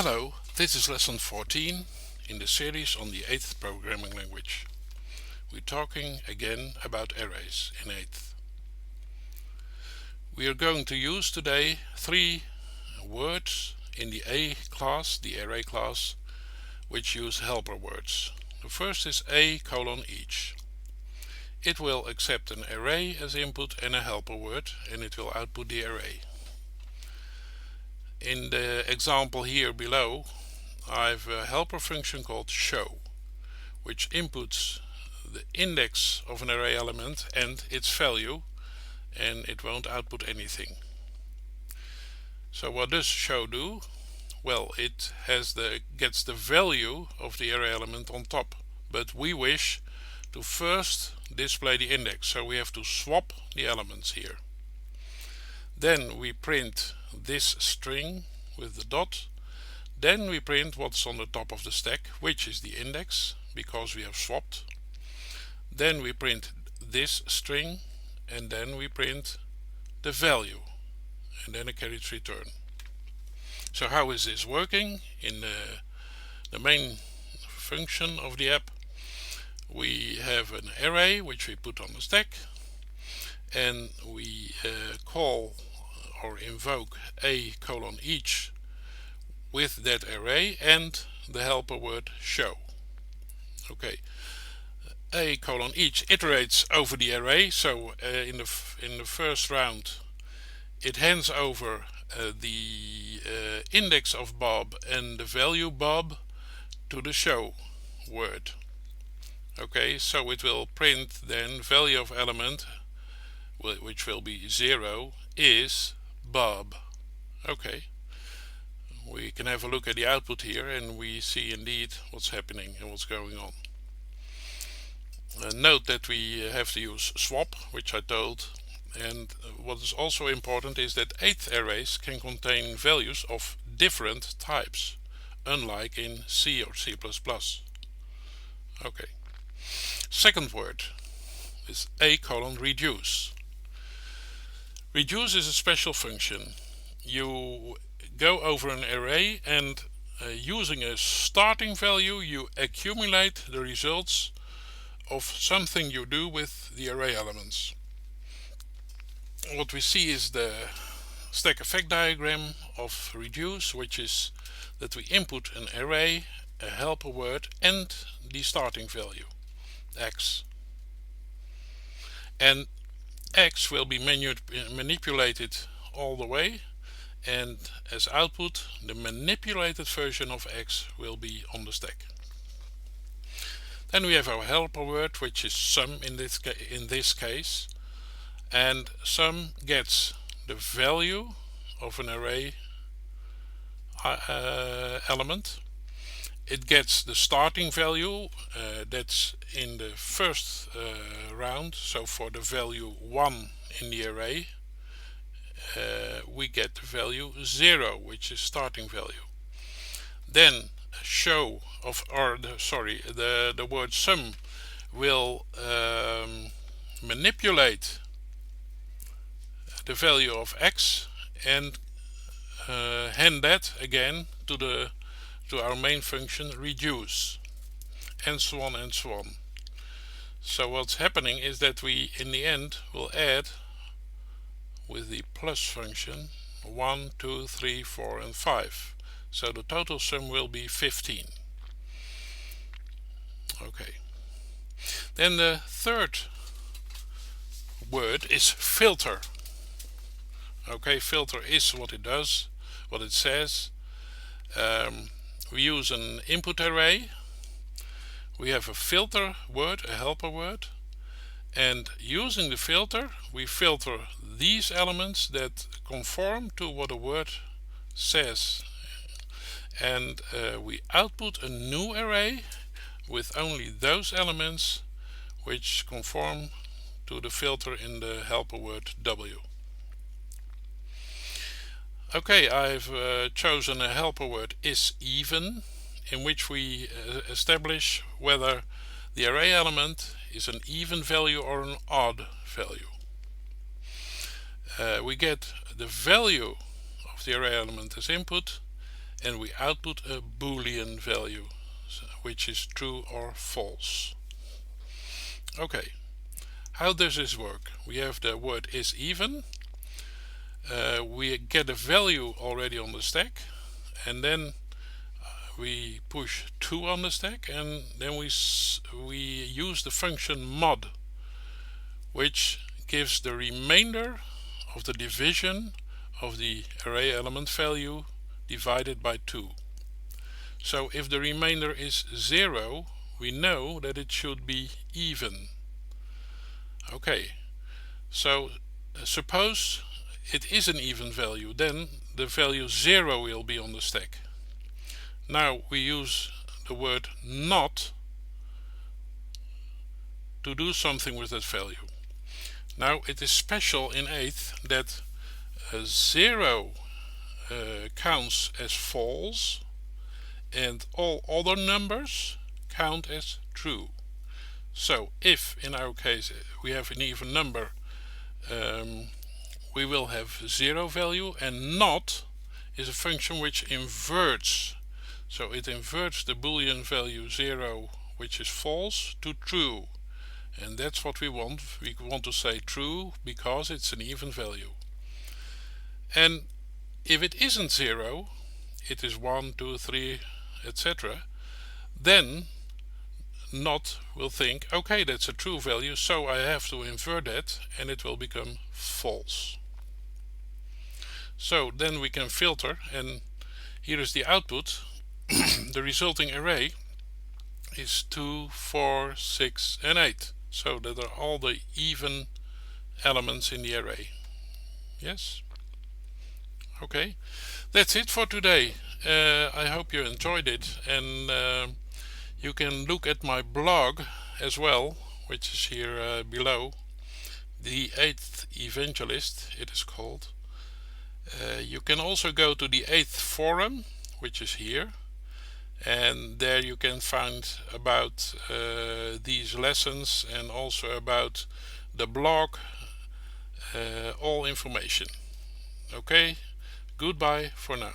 Hello, this is lesson 14 in the series on the 8th programming language. We're talking again about arrays in 8th. We are going to use today three words in the A class, the array class, which use helper words. The first is a:each. It will accept an array as input and a helper word, and it will output the array. In the example here below, I have a helper function called show, which inputs the index of an array element and its value, and it won't output anything. So what does show do? Well, it gets the value of the array element on top, but we wish to first display the index, so we have to swap the elements here. Then we print this string with the dot. Then we print what's on the top of the stack, which is the index, because we have swapped. Then we print this string, and then we print the value, and then a carriage return. So how is this working? In the main function of the app, we have an array which we put on the stack, and we call or invoke a:'each with that array and the helper word show. Okay, a:'each iterates over the array, so in the first round it hands over the index of Bob and the value Bob to the show word. Okay, so it will print then value of element, which will be 0, is Bob. Okay, we can have a look at the output here, and we see indeed what's happening and what's going on. Note that we have to use swap, which I told, and what is also important is that 8th arrays can contain values of different types, unlike in C or C++. Okay. Second word is a:"reduce. Reduce is a special function. You go over an array and using a starting value you accumulate the results of something you do with the array elements. What we see is the stack effect diagram of reduce, which is that we input an array, a helper word, and the starting value, x. And x will be manipulated all the way, and as output the manipulated version of x will be on the stack. Then we have our helper word, which is sum in this case, and sum gets the value of an array element. It gets the starting value, that's in the first round, so for the value 1 in the array we get the value 0, which is starting value. Then show of, the word sum will manipulate the value of x and hand that again to our main function reduce, and so on and so on. So what's happening is that we in the end will add with the plus function 1, 2, 3, 4 and 5. So the total sum will be 15. Okay. Then the third word is filter. Okay, filter is what it does, what it says. We use an input array. We have a filter word, a helper word, and using the filter we filter these elements that conform to what a word says, and we output a new array with only those elements which conform to the filter in the helper word w. Okay, I've chosen a helper word is even, in which we establish whether the array element is an even value or an odd value. We get the value of the array element as input, and we output a Boolean value, which is true or false. Okay, how does this work? We have the word is even. We get a value already on the stack, and then we push 2 on the stack, and then we use the function mod, which gives the remainder of the division of the array element value divided by 2. So if the remainder is 0, we know that it should be even. Okay, so suppose it is an even value, then the value 0 will be on the stack. Now we use the word not to do something with that value. Now it is special in 8th that 0 counts as false and all other numbers count as true. So if in our case we have an even number, we will have 0 value, and not is a function which inverts. So it inverts the Boolean value 0, which is false, to true. And that's what we want. We want to say true because it's an even value. And if it isn't 0, it is 1, 2, 3, etc., then not will think, okay, that's a true value, so I have to invert that, and it will become false. So then we can filter, and here is the output. The resulting array is 2, 4, 6 and 8. So that are all the even elements in the array. Yes? Okay, that's it for today. I hope you enjoyed it, and you can look at my blog as well, which is here below. The 8th Evangelist, it is called. You can also go to the 8th forum, which is here, and there you can find about these lessons and also about the blog, all information. Okay, goodbye for now.